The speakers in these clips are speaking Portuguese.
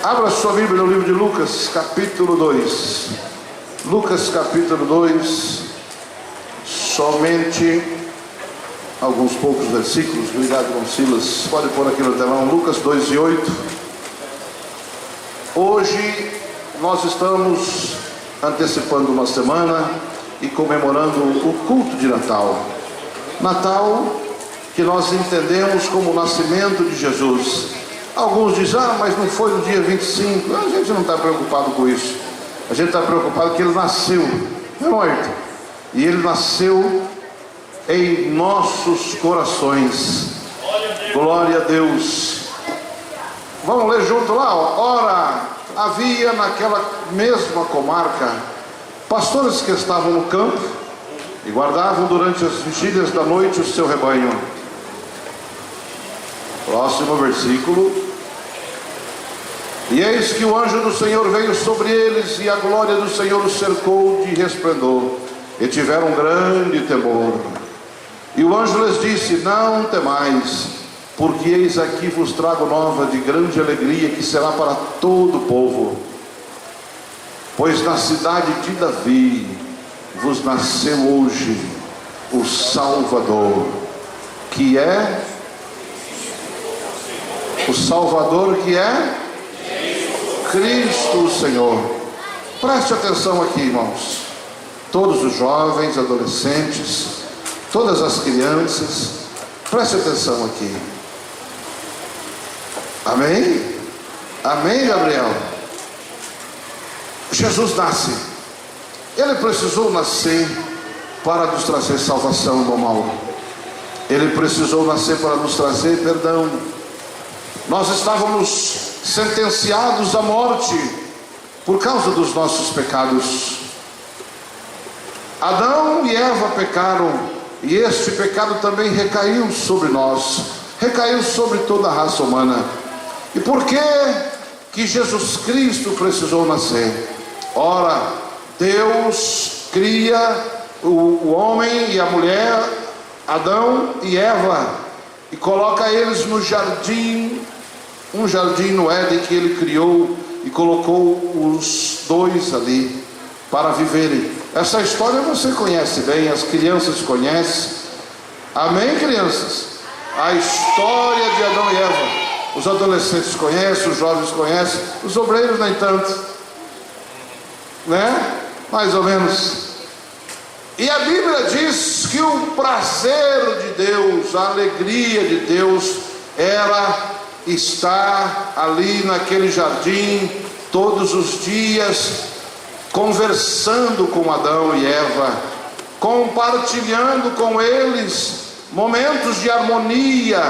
Abra sua Bíblia no livro de Lucas, capítulo 2. Lucas, capítulo 2. Somente alguns poucos versículos. Obrigado, irmão Silas. Pode pôr aqui no telão. Lucas 2:8. Hoje nós estamos antecipando uma semana e comemorando o culto de Natal. Natal que nós entendemos como o nascimento de Jesus. Alguns dizem, mas não foi no dia 25. A gente não está preocupado com isso. A gente está preocupado que ele nasceu, não é? E ele nasceu em nossos corações. Glória a Deus. Vamos ler junto lá. Ora, havia naquela mesma comarca pastores que estavam no campo e guardavam durante as vigílias da noite o seu rebanho. Próximo versículo. E eis que o anjo do Senhor veio sobre eles, e a glória do Senhor os cercou de resplendor, e tiveram grande temor. E o anjo lhes disse: não temais, porque eis aqui vos trago nova de grande alegria, que será para todo o povo. Pois na cidade de Davi vos nasceu hoje o Salvador, que é o Salvador, que é Cristo o Senhor. Preste atenção aqui, irmãos. Todos os jovens, adolescentes, todas as crianças, preste atenção aqui. Amém? Amém, Gabriel? Jesus nasce. Ele precisou nascer para nos trazer salvação, irmão Mauro. Ele precisou nascer para nos trazer perdão. Nós estávamos sentenciados à morte por causa dos nossos pecados. Adão e Eva pecaram, e este pecado também recaiu sobre nós, recaiu sobre toda a raça humana. E por que Jesus Cristo precisou nascer? Ora, Deus cria o homem e a mulher, Adão e Eva, e coloca eles no jardim, um jardim no Éden que ele criou, e colocou os dois ali para viverem. Essa história você conhece bem, as crianças conhecem. Amém, crianças? A história de Adão e Eva. Os adolescentes conhecem, os jovens conhecem, os obreiros nem tanto, né? Mais ou menos. E a Bíblia diz que o prazer de Deus, a alegria de Deus era estar ali naquele jardim todos os dias, conversando com Adão e Eva, compartilhando com eles momentos de harmonia,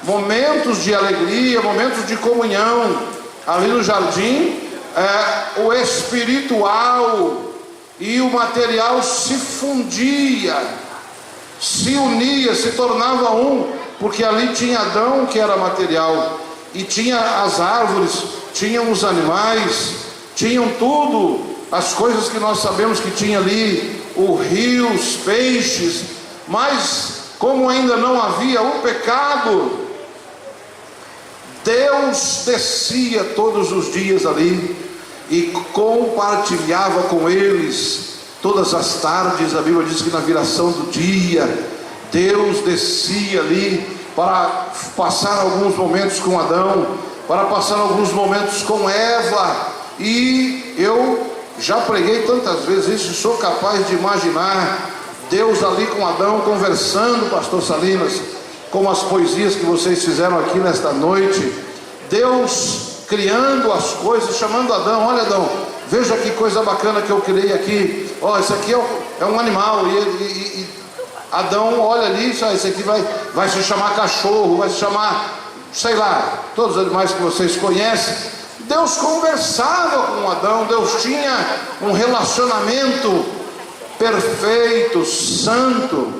momentos de alegria, momentos de comunhão. Ali no jardim, o espiritual e o material se fundia, se unia, se tornava um, porque ali tinha Adão, que era material, e tinha as árvores, tinham os animais, tinham tudo, as coisas que nós sabemos que tinha ali, o rio, os peixes. Mas como ainda não havia o pecado, Deus descia todos os dias ali e compartilhava com eles todas as tardes. A Bíblia diz que na viração do dia Deus descia ali para passar alguns momentos com Adão, para passar alguns momentos com Eva. E eu já preguei tantas vezes isso, sou capaz de imaginar Deus ali com Adão conversando, pastor Salinas, como as poesias que vocês fizeram aqui nesta noite. Deus criando as coisas, chamando Adão: olha, Adão, veja que coisa bacana que eu criei aqui. Ó, isso aqui é um animal. E Adão olha ali, isso aqui vai se chamar cachorro, vai se chamar, sei lá, todos os animais que vocês conhecem. Deus conversava com Adão. Deus tinha um relacionamento perfeito, santo,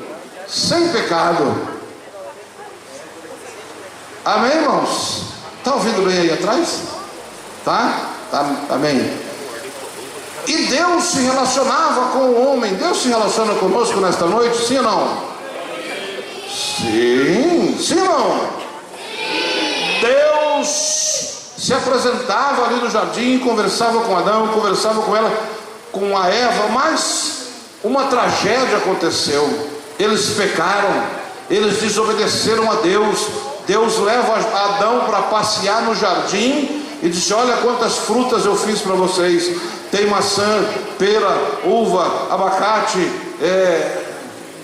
sem pecado. Amém, irmãos? Está ouvindo bem aí atrás? Tá? Amém. E Deus se relacionava com o homem. Deus se relaciona conosco nesta noite, sim ou não? Sim, sim ou não? Deus se apresentava ali no jardim, conversava com Adão, conversava com ela, com a Eva, mas uma tragédia aconteceu. Eles pecaram, eles desobedeceram a Deus. Deus leva Adão para passear no jardim e disse: olha quantas frutas eu fiz para vocês, tem maçã, pera, uva, abacate,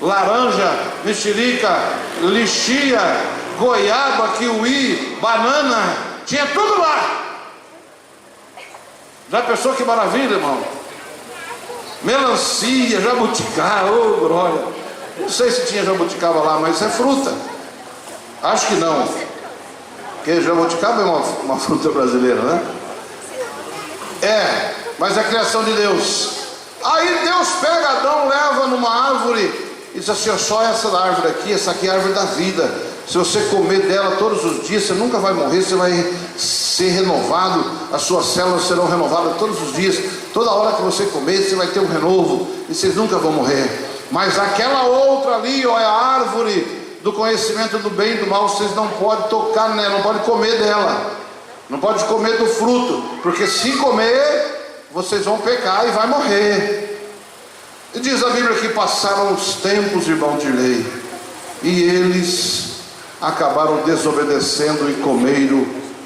laranja, mexerica, lixia, goiaba, kiwi, banana, tinha tudo lá. Já pensou que maravilha, irmão? Melancia, jabuticaba, oh glória. Não sei se tinha jabuticaba lá, mas é fruta. Acho que não, porque jabuticaba é uma fruta brasileira, né? Mas é a criação de Deus. Aí Deus pega Adão, leva numa árvore e diz assim: só essa árvore aqui, essa aqui é a árvore da vida. Se você comer dela todos os dias, você nunca vai morrer, você vai ser renovado, as suas células serão renovadas todos os dias. Toda hora que você comer, você vai ter um renovo e vocês nunca vão morrer. Mas aquela outra ali, ó, é a árvore do conhecimento do bem e do mal, vocês não podem tocar nela, não podem comer dela, não podem comer do fruto, porque se comer, vocês vão pecar e vai morrer. E diz a Bíblia que passaram os tempos, irmão de lei, e eles acabaram desobedecendo e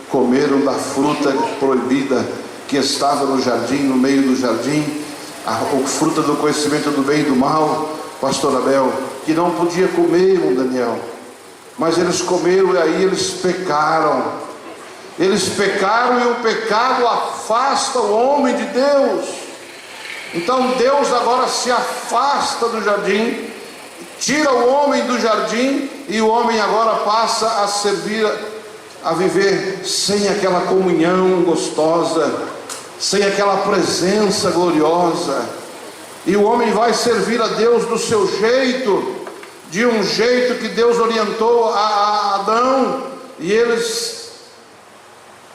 comeram da fruta proibida que estava no jardim, no meio do jardim, a fruta do conhecimento do bem e do mal, pastor Abel, que não podia comer, irmão Daniel, mas eles comeram e aí eles pecaram. Eles pecaram e o pecado afasta o homem de Deus. Então Deus agora se afasta do jardim, tira o homem do jardim, e o homem agora passa a servir, a viver sem aquela comunhão gostosa, sem aquela presença gloriosa. E o homem vai servir a Deus do seu jeito, de um jeito que Deus orientou a Adão, e eles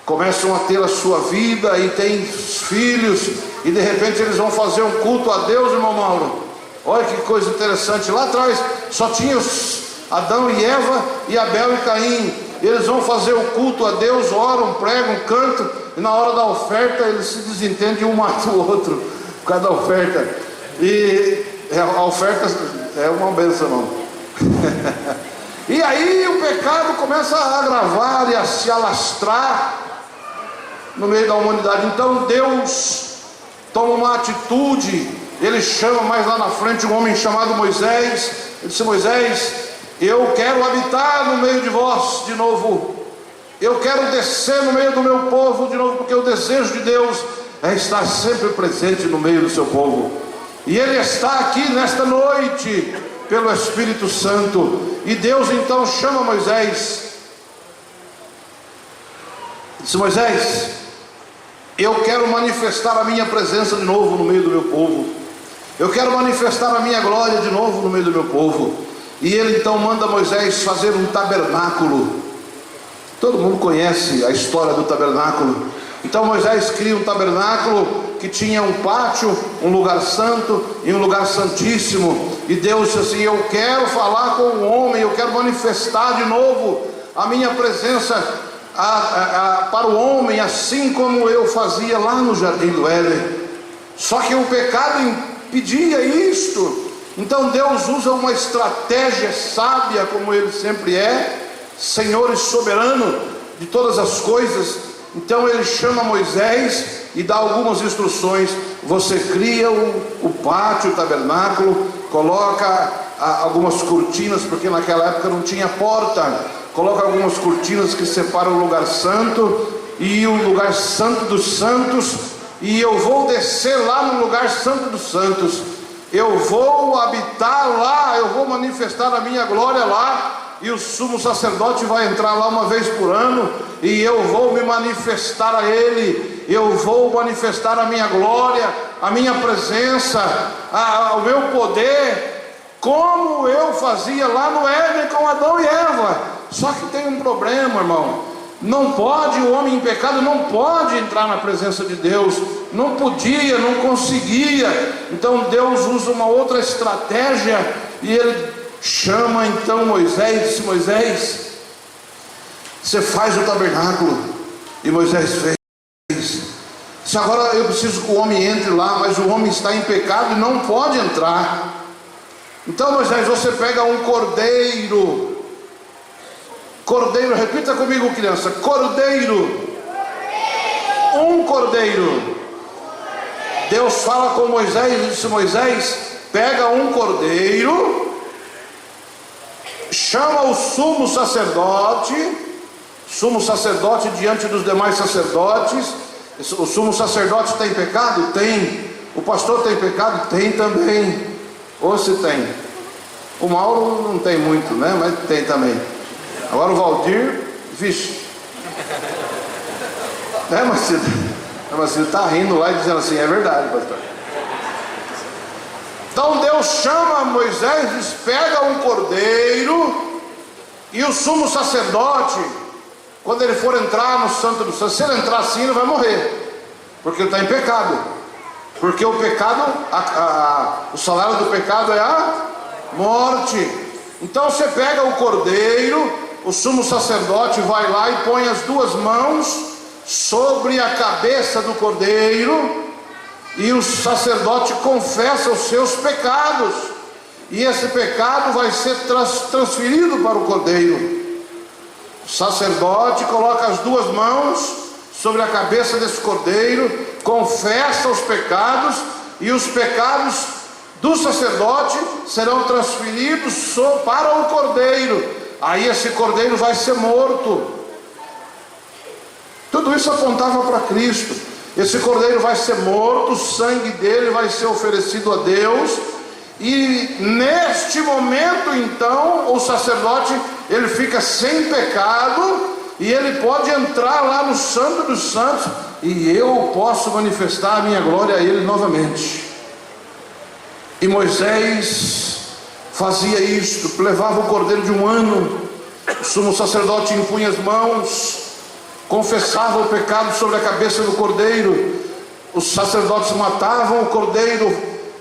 começam a ter a sua vida e têm filhos, e de repente eles vão fazer um culto a Deus, irmão Mauro. Olha que coisa interessante, lá atrás só tinha Adão e Eva e Abel e Caim. Eles vão fazer o culto a Deus, oram, pregam, cantam, e na hora da oferta eles se desentendem, um mata o outro por causa da oferta. E a oferta é uma bênção, irmão. E aí o pecado começa a agravar e a se alastrar no meio da humanidade. Então Deus toma uma atitude. Ele chama mais lá na frente um homem chamado Moisés. Ele disse: Moisés, eu quero habitar no meio de vós de novo, eu quero descer no meio do meu povo de novo, porque o desejo de Deus é estar sempre presente no meio do seu povo. E Ele está aqui nesta noite pelo Espírito Santo. E Deus então chama Moisés, disse: Moisés, eu quero manifestar a minha presença de novo no meio do meu povo, eu quero manifestar a minha glória de novo no meio do meu povo. E Ele então manda Moisés fazer um tabernáculo. Todo mundo conhece a história do tabernáculo. Então Moisés cria um tabernáculo que tinha um pátio, um lugar santo e um lugar santíssimo. E Deus disse assim: eu quero falar com o homem, eu quero manifestar de novo a minha presença para o homem, assim como eu fazia lá no jardim do Éden. Só que o pecado impedia isto. Então Deus usa uma estratégia sábia, como Ele sempre é, Senhor e soberano de todas as coisas. Então Ele chama Moisés e dá algumas instruções. Você cria o pátio, o tabernáculo, coloca algumas cortinas, porque naquela época não tinha porta. Coloca algumas cortinas que separam o lugar santo e o lugar santo dos santos. E eu vou descer lá no lugar santo dos santos, eu vou habitar lá, eu vou manifestar a minha glória lá. E o sumo sacerdote vai entrar lá uma vez por ano, e eu vou me manifestar a ele, eu vou manifestar a minha glória, a minha presença, o meu poder, como eu fazia lá no Éden com Adão e Eva. Só que tem um problema, irmão. Não pode, o homem em pecado não pode entrar na presença de Deus. Não podia, não conseguia. Então Deus usa uma outra estratégia, e Ele chama então Moisés, disse: Moisés, você faz o tabernáculo, E Moisés fez. Se agora eu preciso que o homem entre lá, mas o homem está em pecado e não pode entrar. Então Moisés, você pega um cordeiro. Cordeiro, repita comigo, criança. Cordeiro. Um cordeiro. Deus fala com Moisés e disse: Moisés, pega um cordeiro, chama o sumo sacerdote diante dos demais sacerdotes. O sumo sacerdote tem pecado? Tem. O pastor tem pecado? Tem também. Ou se tem. O Mauro não tem muito, né? Mas tem também. Agora o Valdir, vixe. Mas ele está rindo lá e dizendo assim: é verdade, pastor. Então Deus chama Moisés e diz: pega um cordeiro. E o sumo sacerdote, quando ele for entrar no Santo dos Santos, se ele entrar assim, ele vai morrer, porque ele está em pecado. Porque o pecado, o salário do pecado é a morte. Então você pega o cordeiro, o sumo sacerdote vai lá e põe as duas mãos sobre a cabeça do cordeiro, e o sacerdote confessa os seus pecados, e esse pecado vai ser transferido para o cordeiro. O sacerdote coloca as duas mãos sobre a cabeça desse cordeiro, confessa os pecados, e os pecados do sacerdote serão transferidos para o cordeiro. Aí esse cordeiro vai ser morto. Tudo isso apontava para Cristo. Esse cordeiro vai ser morto, o sangue dele vai ser oferecido a Deus, e neste momento então o sacerdote, ele fica sem pecado, e ele pode entrar lá no Santo dos Santos, e eu posso manifestar a minha glória a ele novamente. E Moisés fazia isto, levava o cordeiro de um ano, o sumo sacerdote impunha as mãos, confessava o pecado sobre a cabeça do cordeiro, os sacerdotes matavam o cordeiro,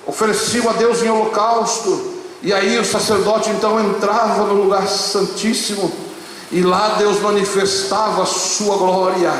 ofereciam a Deus em holocausto, e aí o sacerdote então entrava no lugar santíssimo, e lá Deus manifestava a sua glória.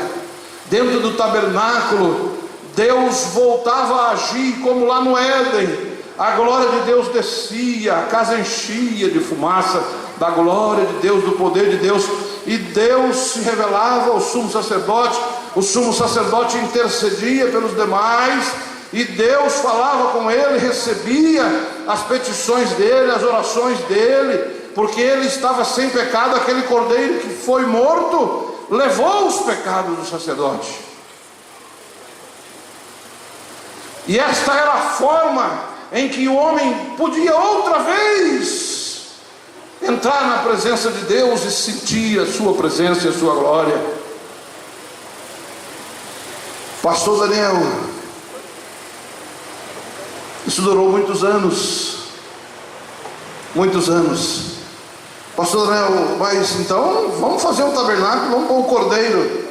Dentro do tabernáculo, Deus voltava a agir como lá no Éden. A glória de Deus descia, a casa enchia de fumaça da glória de Deus, do poder de Deus, e Deus se revelava ao sumo sacerdote. O sumo sacerdote intercedia pelos demais, e Deus falava com ele, recebia as petições dele, as orações dele, porque ele estava sem pecado. Aquele cordeiro que foi morto levou os pecados do sacerdote, e esta era a forma em que o homem podia outra vez entrar na presença de Deus e sentir a sua presença e a sua glória. Pastor Daniel, isso durou muitos anos. Pastor Daniel, mas então vamos fazer um tabernáculo, vamos pôr o cordeiro.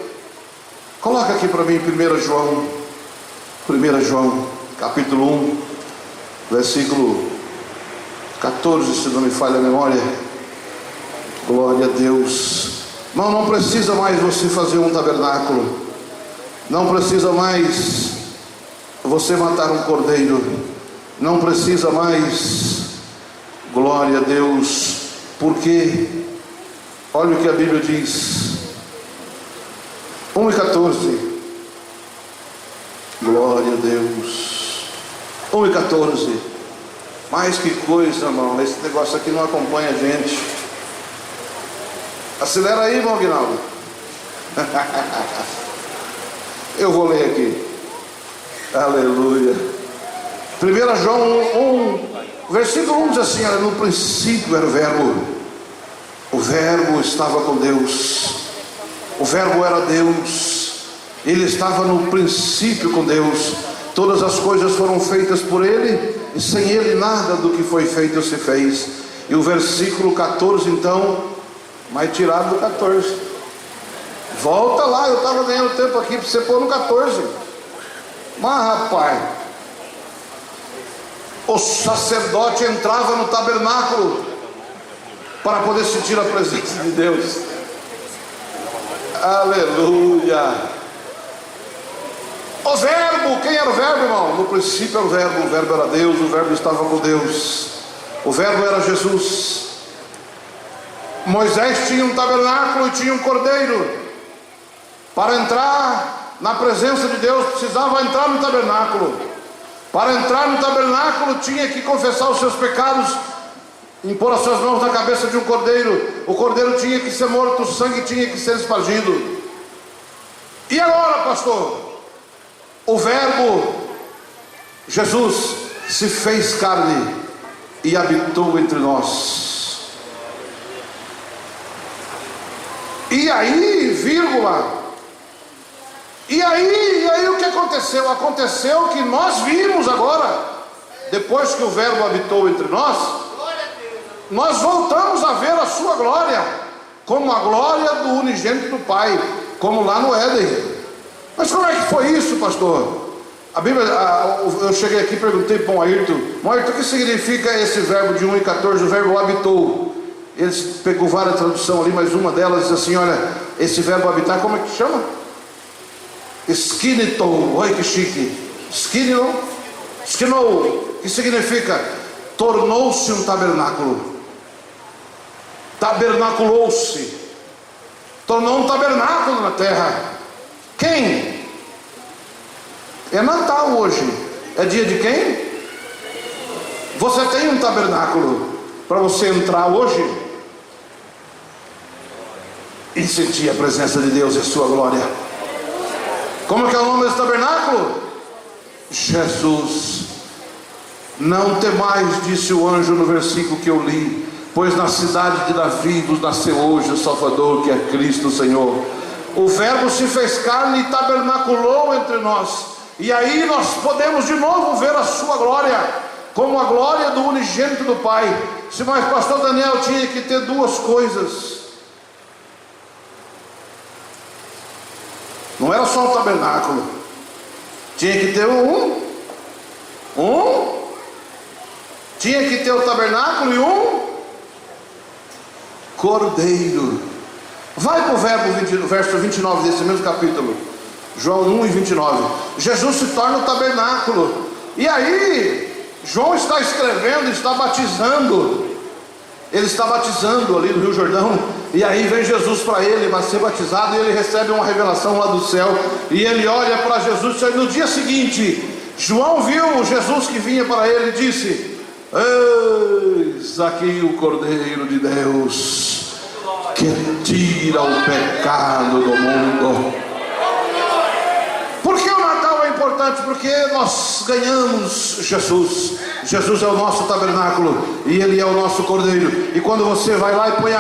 Coloca aqui para mim 1 João capítulo 1, versículo 14, se não me falha a memória. Glória a Deus. Não precisa mais você fazer um tabernáculo, não precisa mais você matar um cordeiro, não precisa mais. Glória a Deus. Porque olha o que a Bíblia diz, 1:14. Glória a Deus. 1:14. Mas que coisa, irmão, esse negócio aqui não acompanha a gente. Acelera aí, irmão Guinaldo. Eu vou ler aqui. Aleluia. 1 João 1, versículo 1 diz assim: no princípio era o verbo estava com Deus, o verbo era Deus, ele estava no princípio com Deus, todas as coisas foram feitas por ele, e sem ele nada do que foi feito se fez. E o versículo 14 então, mas tirado do 14, volta lá, eu estava ganhando tempo aqui para você pôr no 14. Mas rapaz, o sacerdote entrava no tabernáculo para poder sentir a presença de Deus. Aleluia. O verbo, quem era o verbo, irmão? No princípio era o verbo era Deus, o verbo estava com Deus, o verbo era Jesus. Moisés tinha um tabernáculo e tinha um cordeiro. Para entrar na presença de Deus precisava entrar no tabernáculo. Para entrar no tabernáculo tinha que confessar os seus pecados, impor as suas mãos na cabeça de um cordeiro. O cordeiro tinha que ser morto, o sangue tinha que ser espargido. E agora, pastor? O verbo Jesus se fez carne e habitou entre nós. E aí, vírgula. E aí o que aconteceu? Aconteceu que nós vimos agora, depois que o verbo habitou entre nós, nós voltamos a ver a sua glória, como a glória do unigênito do Pai, como lá no Éden. Mas como é que foi isso, pastor? A Bíblia, eu cheguei aqui e perguntei para o Ayrton, o que significa esse verbo de 1:14, o verbo habitou? Eles pegou várias traduções ali, mas uma delas diz assim, olha, esse verbo habitar, como é que chama? Skinitou, olha que chique. Skinou, que significa tornou-se um tabernáculo, tabernaculou-se, tornou um tabernáculo na terra. Quem? É Natal hoje. É dia de quem? Você tem um tabernáculo para você entrar hoje e sentir a presença de Deus e a sua glória. Como é que é o nome desse tabernáculo? Jesus. Não temais, disse o anjo no versículo que eu li, pois na cidade de Davi vos nasceu hoje o Salvador, que é Cristo o Senhor. O verbo se fez carne e tabernaculou entre nós. E aí nós podemos de novo ver a sua glória, como a glória do unigênito do Pai. Se mais pastor Daniel tinha que ter duas coisas. Não era só um tabernáculo. Tinha que ter tinha que ter o tabernáculo e um cordeiro. Vai para o verso 29 desse mesmo capítulo, João 1:29. Jesus se torna o tabernáculo. E aí João está escrevendo, está batizando. Ele está batizando ali no Rio Jordão. E aí vem Jesus para ele, vai ser batizado, e ele recebe uma revelação lá do céu. E ele olha para Jesus. E no dia seguinte, João viu Jesus que vinha para ele e disse: eis aqui o Cordeiro de Deus, que tira o pecado do mundo. Por que o Natal é importante? Porque nós ganhamos Jesus. Jesus é o nosso tabernáculo e Ele é o nosso Cordeiro. E quando você vai lá e põe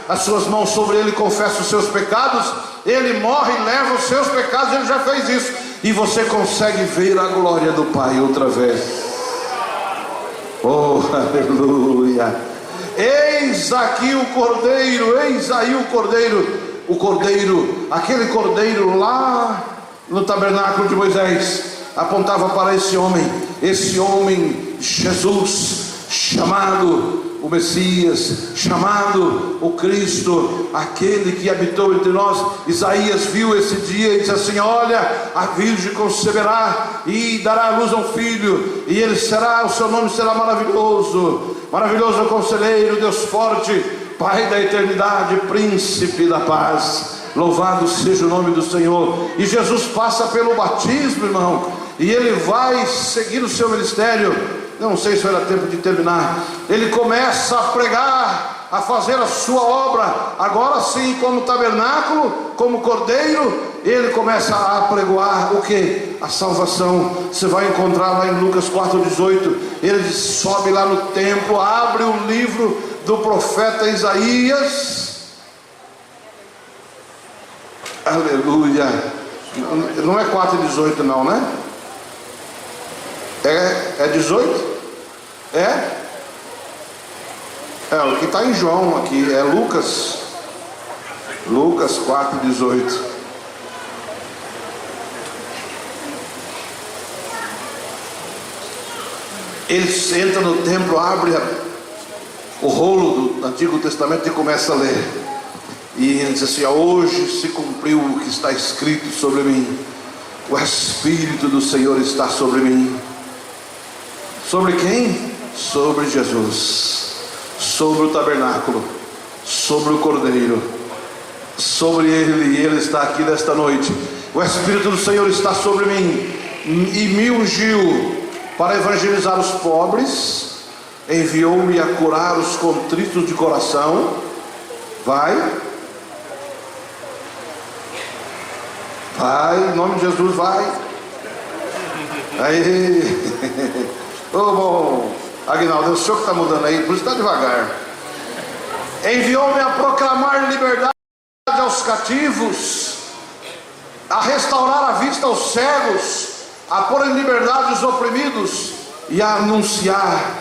as suas mãos sobre Ele e confessa os seus pecados, Ele morre e leva os seus pecados. Ele já fez isso. E você consegue ver a glória do Pai outra vez. Oh, aleluia. Eis aqui o Cordeiro, eis aí o Cordeiro, aquele Cordeiro lá no tabernáculo de Moisés, apontava para esse homem Jesus, chamado o Messias, chamado o Cristo, aquele que habitou entre nós. Isaías viu esse dia e disse assim: olha, a virgem conceberá e dará à luz a um filho, e ele será, o seu nome será maravilhoso, maravilhoso conselheiro, Deus forte, Pai da eternidade, príncipe da paz. Louvado seja o nome do Senhor. E Jesus passa pelo batismo, irmão, e ele vai seguir o seu ministério. Eu não sei se era tempo de terminar. Ele começa a pregar, a fazer a sua obra. Agora sim, como tabernáculo, como cordeiro, ele começa a pregoar o que? A salvação. Você vai encontrar lá em Lucas 4:18. Ele sobe lá no templo, abre o livro do profeta Isaías. Aleluia. Não é 4:18 não, né? É 18? É o que está em João aqui, é Lucas 4:18. Ele entra no templo, abre o rolo do Antigo Testamento e começa a ler. E ele diz assim: hoje se cumpriu o que está escrito sobre mim. O Espírito do Senhor está sobre mim. Sobre quem? Sobre Jesus, sobre o tabernáculo, sobre o Cordeiro, sobre Ele. E Ele está aqui nesta noite. O Espírito do Senhor está sobre mim e me ungiu para evangelizar os pobres, enviou-me a curar os contritos de coração. Vai, em nome de Jesus, vai. Aí, bom, Aguinaldo, é o senhor que está mudando aí, por isso está devagar. Enviou-me a proclamar liberdade aos cativos, a restaurar a vista aos cegos, a pôr em liberdade os oprimidos e a anunciar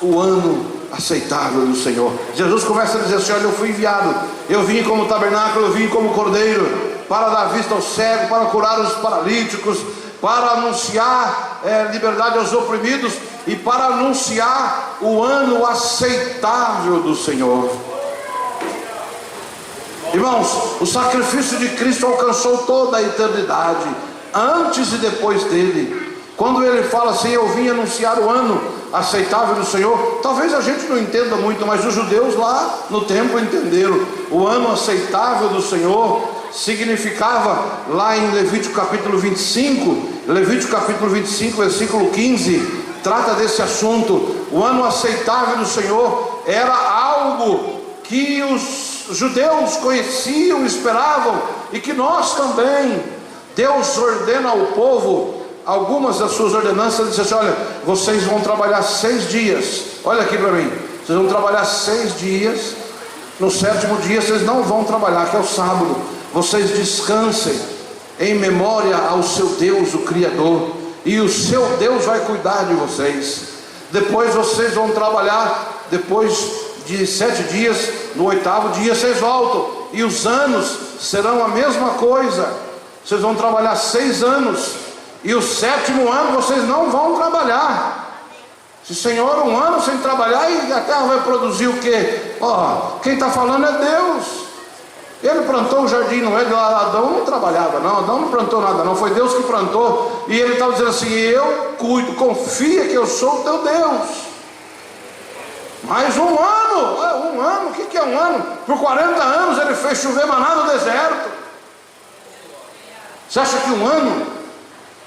o ano aceitável do Senhor. Jesus começa a dizer assim: olha, eu fui enviado, eu vim como tabernáculo, eu vim como cordeiro, para dar vista aos cegos, para curar os paralíticos, para anunciar liberdade aos oprimidos e para anunciar o ano aceitável do Senhor. Irmãos, o sacrifício de Cristo alcançou toda a eternidade, antes e depois dele. Quando ele fala assim: eu vim anunciar o ano aceitável do Senhor, talvez a gente não entenda muito, mas os judeus lá no templo entenderam. O ano aceitável do Senhor significava, lá em Levítico capítulo 25, versículo 15, trata desse assunto. O ano aceitável do Senhor era algo que os judeus conheciam, esperavam, e que nós também. Deus ordena ao povo algumas das suas ordenanças. Ele diz assim: olha, vocês vão trabalhar 6 dias, olha aqui para mim, vocês vão trabalhar 6 dias, no 7º dia vocês não vão trabalhar, que é o sábado, vocês descansem em memória ao seu Deus, o Criador, e o seu Deus vai cuidar de vocês. Depois vocês vão trabalhar, depois de 7 dias, no 8º dia vocês voltam, e os anos serão a mesma coisa. Vocês vão trabalhar 6 anos, e o 7º ano vocês não vão trabalhar. Se Senhor, um ano sem trabalhar, e a terra vai produzir o quê? Quem está falando é Deus. Ele plantou o jardim, não é? Adão não trabalhava, não. Adão não plantou nada, não. Foi Deus que plantou. E ele estava dizendo assim: eu cuido, confia que eu sou o teu Deus. Mas um ano, o que é um ano? Por 40 anos ele fez chover maná no deserto. Você acha que um ano? Ele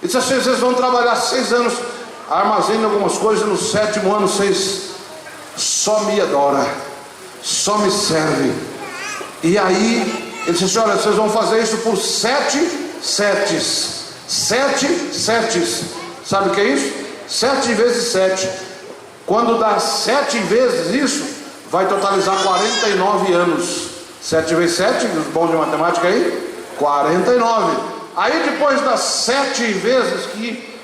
disse assim: vocês vão trabalhar 6 anos, armazenem algumas coisas, no 7º ano vocês só me adoram, só me servem. E aí ele disse assim: olha, vocês vão fazer isso por 7 setes. 7 setes. Sabe o que é isso? 7 vezes 7. Quando dá 7 vezes isso, vai totalizar 49 anos. 7 vezes 7, os bons de matemática aí, 49. Aí depois das 7 vezes que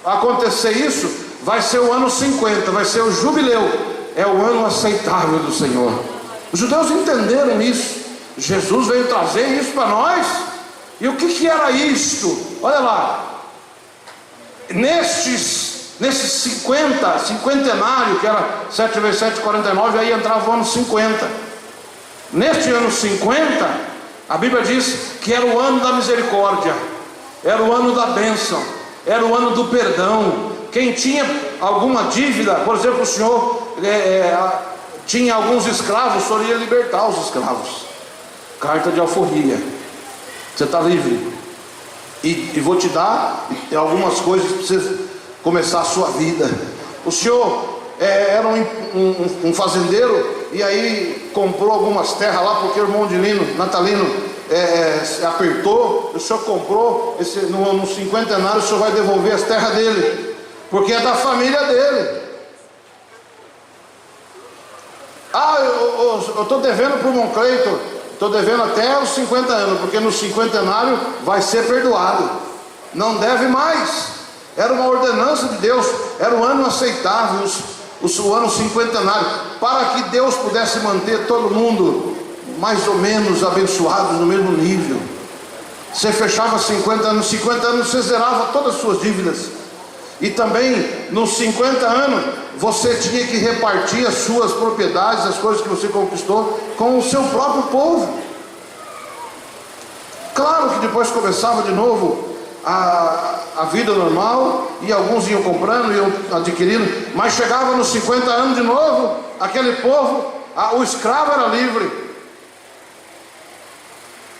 acontecer isso, vai ser o ano 50, vai ser o jubileu, é o ano aceitável do Senhor. Os judeus entenderam isso. Jesus veio trazer isso para nós. E o que era isto? Olha lá, nesses 50, cinquentenário, que era 7 vezes 7, 49, aí entrava o ano 50. Neste ano 50, a Bíblia diz que era o ano da misericórdia, era o ano da bênção, era o ano do perdão. Quem tinha alguma dívida, por exemplo, o senhor tinha alguns escravos, o senhor ia libertar os escravos. Carta de alforria, você está livre, e vou te dar algumas coisas para você começar a sua vida. O senhor era um fazendeiro, e aí comprou algumas terras lá, porque o irmão de Natalino apertou. O senhor comprou, no 50enário o senhor vai devolver as terras dele, porque é da família dele. Eu estou devendo para o irmão Cleiton, estou devendo até os 50 anos, porque no 50enário vai ser perdoado, não deve mais. Era uma ordenança de Deus, era o ano aceitável, o ano 50enário, para que Deus pudesse manter todo mundo mais ou menos abençoados no mesmo nível. Você fechava 50 anos você zerava todas as suas dívidas. E também nos 50 anos você tinha que repartir as suas propriedades, as coisas que você conquistou, com o seu próprio povo. Claro que depois começava de novo a vida normal, e alguns iam comprando, iam adquirindo, mas chegava nos 50 anos de novo, aquele povo, o escravo era livre,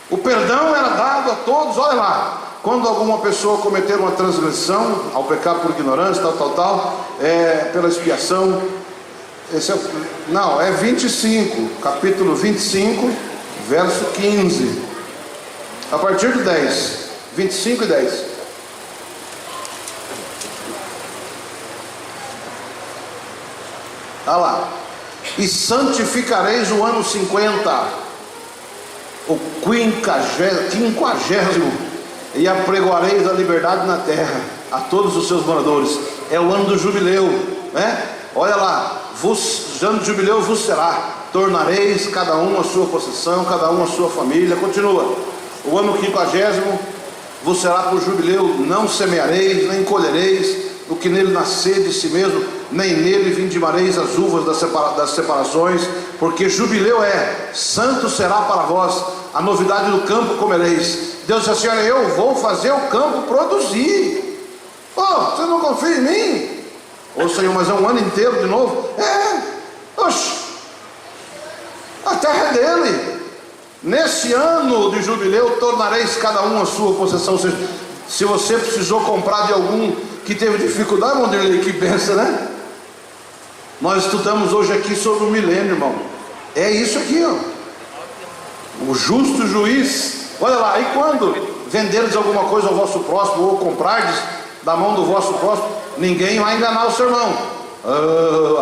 o perdão era dado a todos. Olha lá, quando alguma pessoa cometer uma transgressão, ao pecar por ignorância, pela expiação, é 25, capítulo 25, verso 15, a partir do 10, 25 e 10. Olha lá. E santificareis o ano 50, o 50º, e apregoareis a liberdade na terra a todos os seus moradores. É o ano do jubileu, né? Olha lá, ano de jubileu vos será, tornareis cada um a sua possessão, cada um a sua família. Continua. O ano 50º vos será por jubileu, não semeareis, nem colhereis o que nele nascer de si mesmo, nem nele vindimareis as uvas das separações, porque jubileu santo será para vós, a novidade do campo comereis. Deus disse assim: olha, eu vou fazer o campo produzir. Você não confia em mim? Ô Senhor, mas é um ano inteiro de novo? A terra é dele. Nesse ano de jubileu tornareis cada um a sua possessão. Ou seja, se você precisou comprar de algum que teve dificuldade, Wanderlei, que pensa, né? Nós estudamos hoje aqui sobre o milênio, irmão. É isso aqui, ó. O justo juiz. Olha lá, e quando venderdes alguma coisa ao vosso próximo, ou comprardes da mão do vosso próximo, ninguém vai enganar o seu irmão.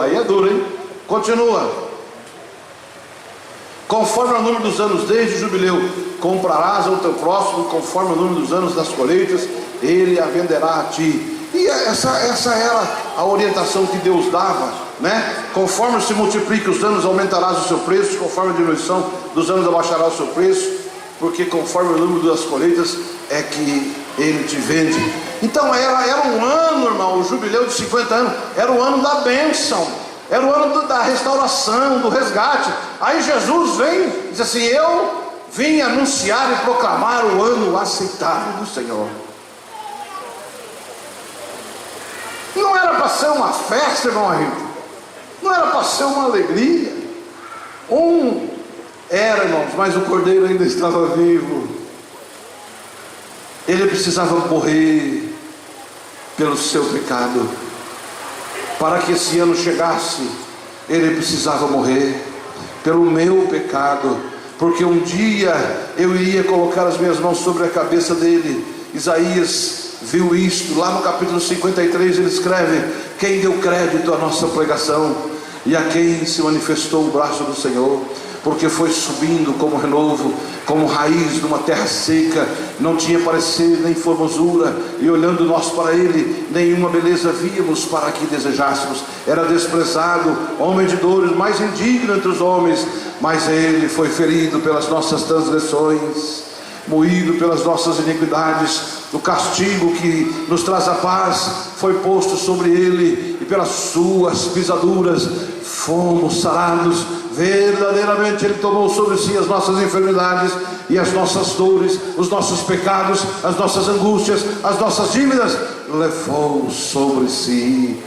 Aí é duro, hein? Continua. Conforme o número dos anos desde o jubileu, comprarás ao teu próximo, conforme o número dos anos das colheitas, ele a venderá a ti. E essa era a orientação que Deus dava, né? Conforme se multiplique os anos, aumentarás o seu preço, conforme a diminuição dos anos, abaixará o seu preço, porque conforme o número das colheitas é que ele te vende. Então era um ano, irmão, o jubileu de 50 anos, era o ano da bênção, era o ano da restauração, do resgate. Aí Jesus vem e diz assim: eu vim anunciar e proclamar o ano aceitável do Senhor. Não era para ser uma festa, irmão Henrique, não era para ser uma alegria. Era, irmãos, mas o cordeiro ainda estava vivo. Ele precisava morrer pelo seu pecado. Para que esse ano chegasse, ele precisava morrer pelo meu pecado, porque um dia eu iria colocar as minhas mãos sobre a cabeça dele. Isaías viu isto, lá no capítulo 53 ele escreve: quem deu crédito à nossa pregação, e a quem se manifestou o braço do Senhor, porque foi subindo como renovo, como raiz numa terra seca, não tinha parecer nem formosura, e olhando nós para ele, nenhuma beleza víamos para que desejássemos. Era desprezado, homem de dores, mais indigno entre os homens, mas ele foi ferido pelas nossas transgressões, moído pelas nossas iniquidades. O castigo que nos traz a paz foi posto sobre ele, e pelas suas pisaduras fomos sarados. Verdadeiramente ele tomou sobre si as nossas enfermidades e as nossas dores, os nossos pecados, as nossas angústias, as nossas dívidas, levou sobre si.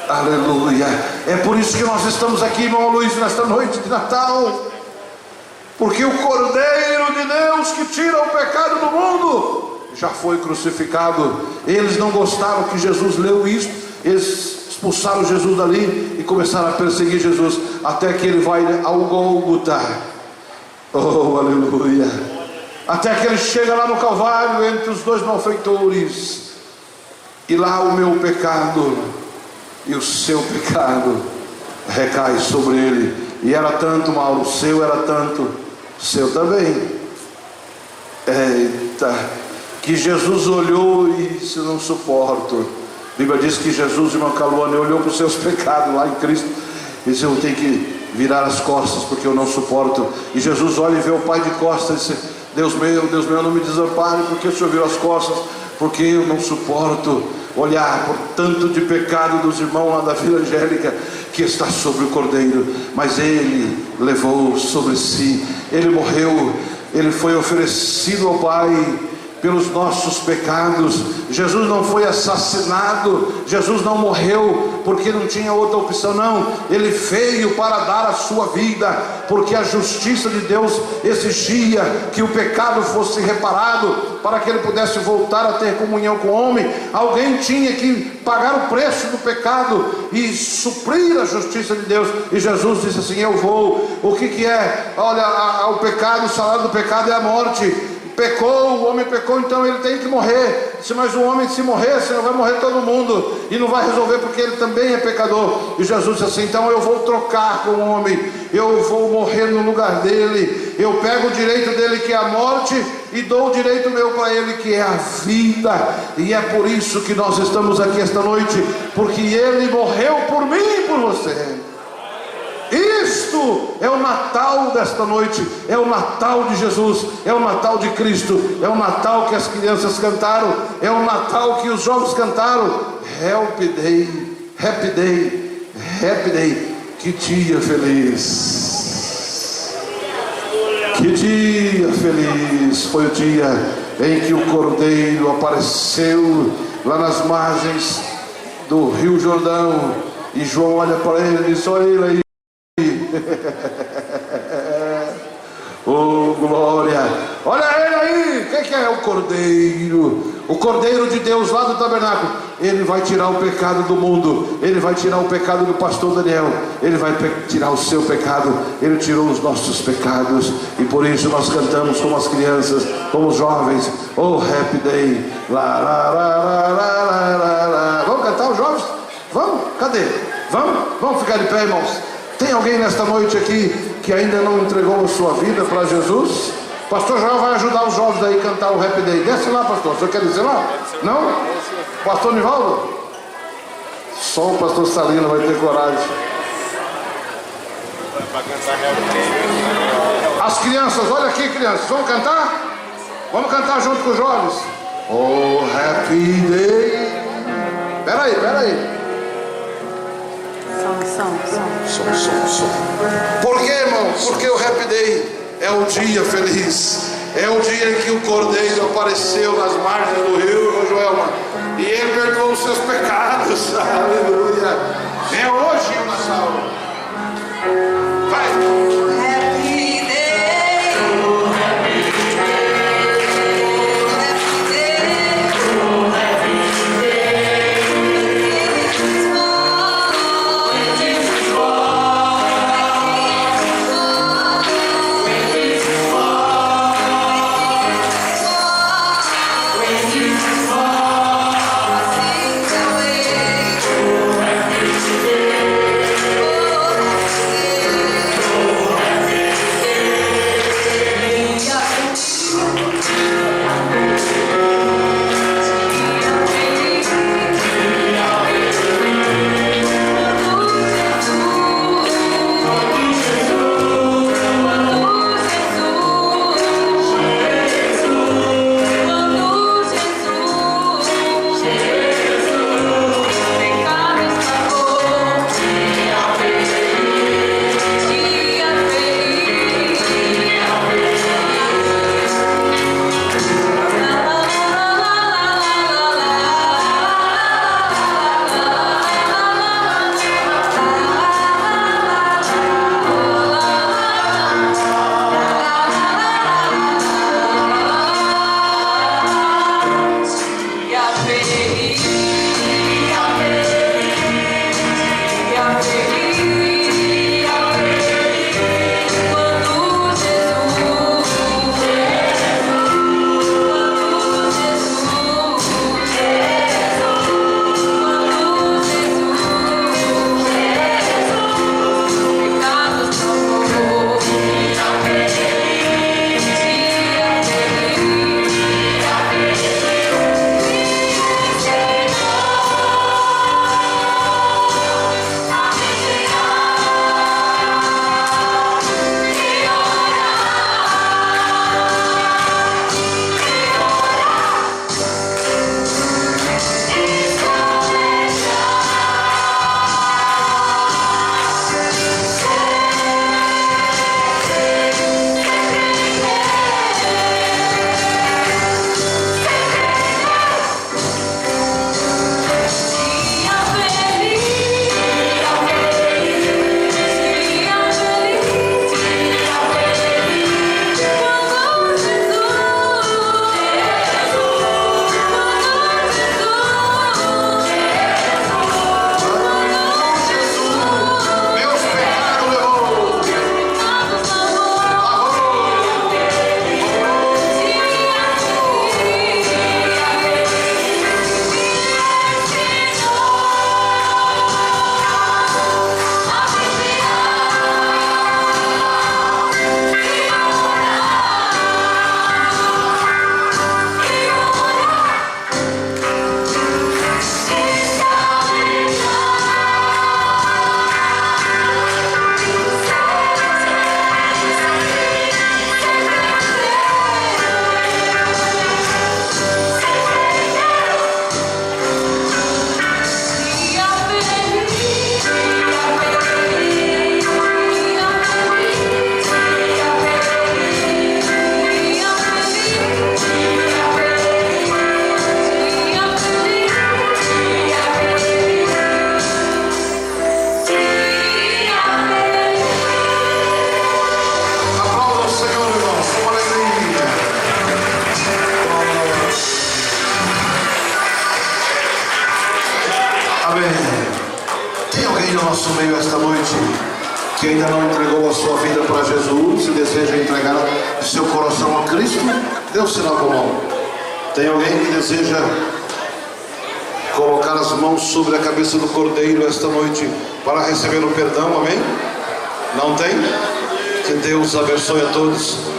Aleluia. É por isso que nós estamos aqui, irmão Luiz, nesta noite de Natal, porque o Cordeiro de Deus que tira o pecado do mundo já foi crucificado. Eles não gostaram que Jesus leu isso, eles expulsaram Jesus dali e começaram a perseguir Jesus, até que ele vai ao Gólgota. Oh, aleluia. Até que ele chega lá no Calvário, entre os dois malfeitores, e lá o meu pecado e o seu pecado recai sobre ele. E era tanto, Mauro, o seu era tanto, o seu também. Eita, que Jesus olhou e disse: não suporto. A Bíblia diz que Jesus, irmão Caluane, olhou para os seus pecados lá em Cristo e disse: eu tenho que virar as costas porque eu não suporto. E Jesus olha e vê o pai de costas e diz: Deus meu, não me desampare, porque o Senhor virou as costas, porque eu não suporto olhar por tanto de pecado dos irmãos lá da Vila Angélica que está sobre o Cordeiro. Mas ele levou sobre si, ele morreu. Ele foi oferecido ao Pai pelos nossos pecados. Jesus não foi assassinado, Jesus não morreu porque não tinha outra opção, não. Ele veio para dar a sua vida, porque a justiça de Deus exigia que o pecado fosse reparado, para que ele pudesse voltar a ter comunhão com o homem. Alguém tinha que pagar o preço do pecado e suprir a justiça de Deus, e Jesus disse assim: eu vou. O que é? Olha, o pecado, o salário do pecado é a morte. Pecou, o homem pecou, então ele tem que morrer. Mas o homem, se morrer, senão vai morrer todo mundo, e não vai resolver, porque ele também é pecador. E Jesus disse assim: então eu vou trocar com o homem, eu vou morrer no lugar dele. Eu pego o direito dele, que é a morte, e dou o direito meu para ele, que é a vida. E é por isso que nós estamos aqui esta noite, porque ele morreu por mim e por você. Isto é o Natal desta noite, é o Natal de Jesus, é o Natal de Cristo, é o Natal que as crianças cantaram, é o Natal que os jovens cantaram. Happy Day, Happy Day, Happy Day. Que dia feliz, que dia feliz. Foi o dia em que o Cordeiro apareceu lá nas margens do Rio Jordão, e João olha para ele e diz: olha ele aí. Oh, glória! Olha ele aí! Quem que é? O Cordeiro, o Cordeiro de Deus lá do tabernáculo. Ele vai tirar o pecado do mundo, ele vai tirar o pecado do pastor Daniel, ele vai tirar o seu pecado. Ele tirou os nossos pecados, e por isso nós cantamos como as crianças, como os jovens. Oh, Happy Day! Lá, lá, lá, lá, lá, lá, lá. Vamos cantar, os jovens? Vamos? Cadê? Vamos ficar de pé, irmãos. Tem alguém nesta noite aqui que ainda não entregou a sua vida para Jesus? Pastor Joel vai ajudar os jovens aí a cantar o Happy Day. Desce lá, pastor. O senhor quer dizer lá? Não? Pastor Nivaldo? Só o pastor Salino vai ter coragem. As crianças, olha aqui, crianças. Vamos cantar? Vamos cantar junto com os jovens. Oh, Happy Day. Peraí. Som. Por que, irmão? Porque o Happy Day é o dia feliz, é o dia em que o Cordeiro apareceu nas margens do rio, Joelma, e ele perdoou os seus pecados. Aleluia. É hoje o Natal. Vai. nosso meio esta noite que ainda não entregou a sua vida para Jesus e deseja entregar seu coração a Cristo? Dê um sinal com a mão. Tem alguém que deseja colocar as mãos sobre a cabeça do Cordeiro esta noite para receber o perdão? Amém? Não tem? Que Deus abençoe a todos.